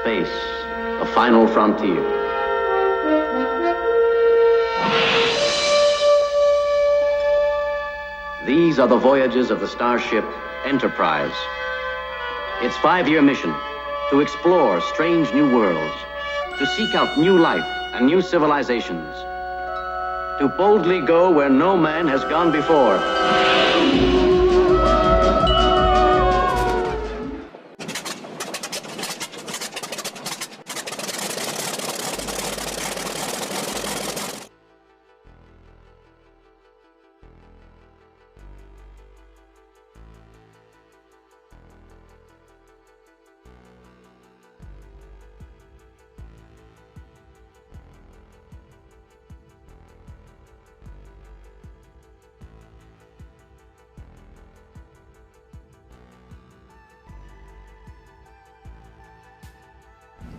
space, the final frontier. These are the voyages of the starship Enterprise. Its 5-year mission, to explore strange new worlds, to seek out new life and new civilizations, to boldly go where no man has gone before.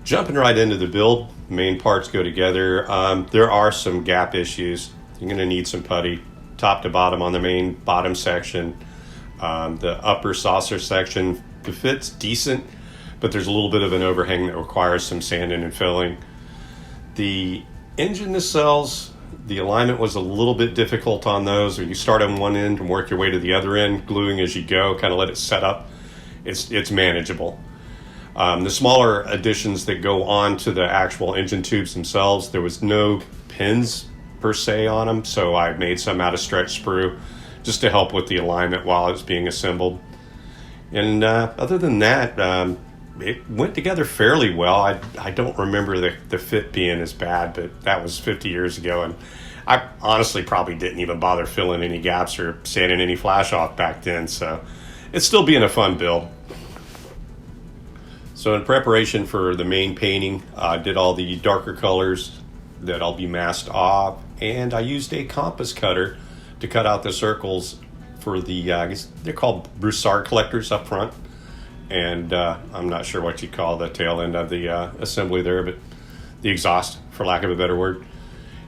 Jumping right into the build, main parts go together. There are some gap issues. You're going to need some putty, top to bottom on the main bottom section. The upper saucer section, the fit's decent, but there's a little bit of an overhang that requires some sanding and filling. The engine nacelles, the alignment was a little bit difficult on those. Or you start on one end and work your way to the other end, gluing as you go, kind of let it set up. It's manageable. The smaller additions that go on to the actual engine tubes themselves, there was no pins per se on them, so I made some out of stretch sprue just to help with the alignment while it was being assembled. And other than that, it went together fairly well. I don't remember the fit being as bad, but that was 50 years ago, and I honestly probably didn't even bother filling any gaps or sanding any flash off back then, so it's still being a fun build. So in preparation for the main painting, I did all the darker colors that I'll be masked off, and I used a compass cutter to cut out the circles for the, I guess they're called Broussard collectors up front, and I'm not sure what you call the tail end of the assembly there, but the exhaust, for lack of a better word.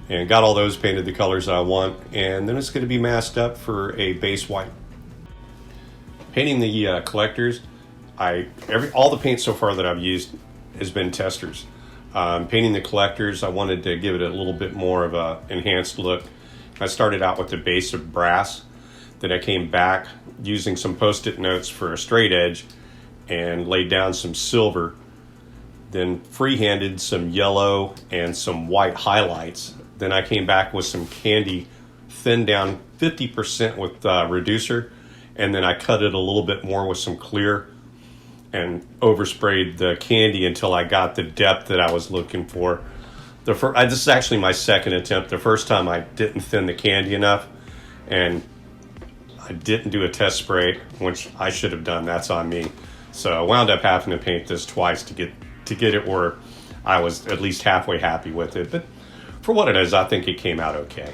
And got all those painted the colors I want, and then it's going to be masked up for a base white. Painting the collectors, all the paint so far that I've used has been testers. Painting the collectors, I wanted to give it a little bit more of a enhanced look. I started out with the base of brass, then I came back using some post-it notes for a straight edge and laid down some silver, then freehanded some yellow and some white highlights. Then I came back with some candy, thinned down 50% with reducer, and then I cut it a little bit more with some clear and oversprayed the candy until I got the depth that I was looking for. This is actually my second attempt. The first time I didn't thin the candy enough, and I didn't do a test spray, which I should have done. That's on me. So I wound up having to paint this twice to get it where I was at least halfway happy with it. But for what it is, I think it came out okay.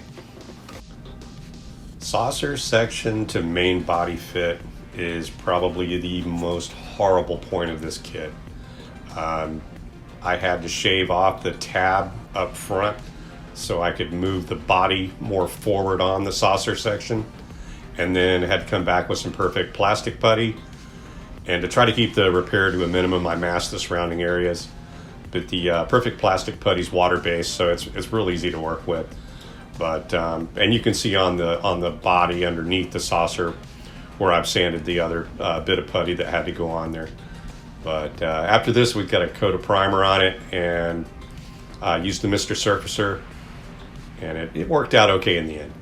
Saucer section to main body fit is probably the most horrible point of this kit. I had to shave off the tab up front so I could move the body more forward on the saucer section, and then had to come back with some perfect plastic putty. And to try to keep the repair to a minimum, I masked the surrounding areas. But the perfect plastic putty's water-based, so it's real easy to work with. But and you can see on the body underneath the saucer where I've sanded the other bit of putty that had to go on there. But after this, we've got a coat of primer on it, and used the Mr. Surfacer, and it worked out okay in the end.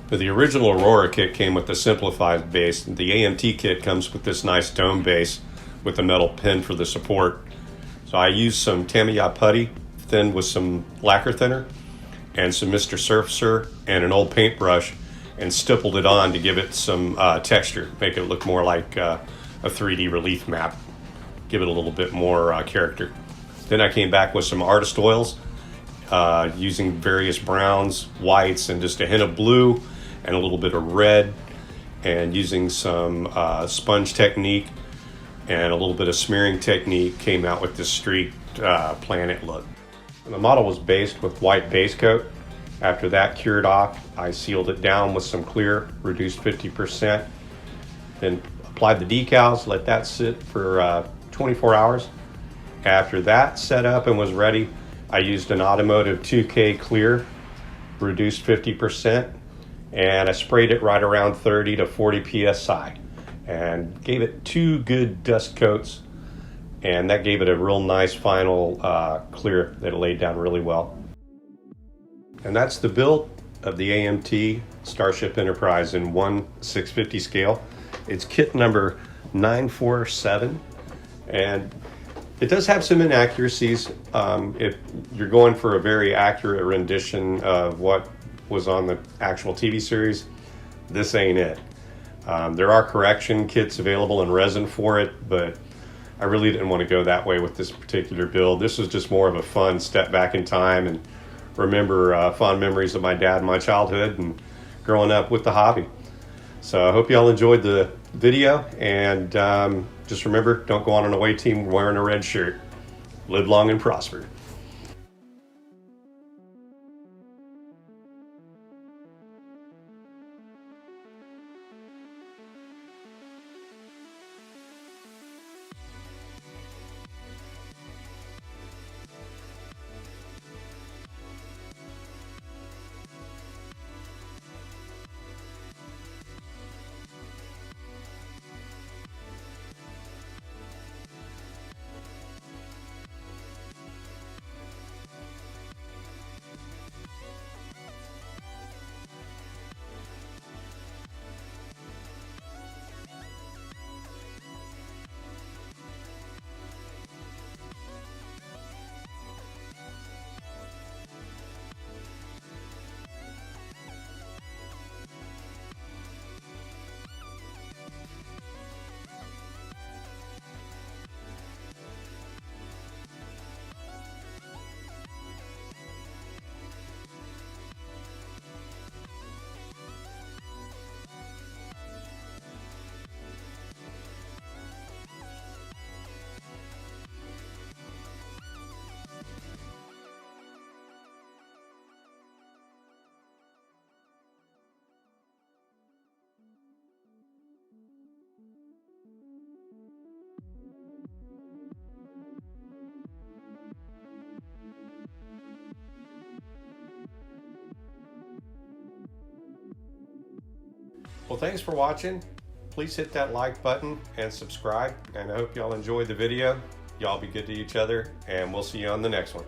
But the original Aurora kit came with the simplified base. The AMT kit comes with this nice dome base with a metal pin for the support. So I used some Tamiya putty thinned with some lacquer thinner and some Mr. Surfacer and an old paintbrush, and stippled it on to give it some texture, make it look more like a 3D relief map, give it a little bit more character. Then I came back with some artist oils, using various browns, whites, and just a hint of blue and a little bit of red, and using some sponge technique and a little bit of smearing technique, came out with this streaked planet look. And the model was based with white base coat. After that cured off, I sealed it down with some clear, reduced 50%, then applied the decals, let that sit for 24 hours. After that set up and was ready, I used an automotive 2K clear, reduced 50%, and I sprayed it right around 30 to 40 psi and gave it 2 good dust coats, and that gave it a real nice final clear that it laid down really well. And that's the build of the AMT Starship Enterprise in 1/650 scale. It's kit number 947, and it does have some inaccuracies. If you're going for a very accurate rendition of what was on the actual TV series, this ain't it. There are correction kits available in resin for it, but I really didn't want to go that way with this particular build. This was just more of a fun step back in time and remember fond memories of my dad and my childhood and growing up with the hobby. So I hope y'all enjoyed the video, and just remember, don't go on an away team wearing a red shirt. Live long and prosper. Well, thanks for watching. Please hit that like button and subscribe, and I hope y'all enjoyed the video. Y'all be good to each other, and we'll see you on the next one.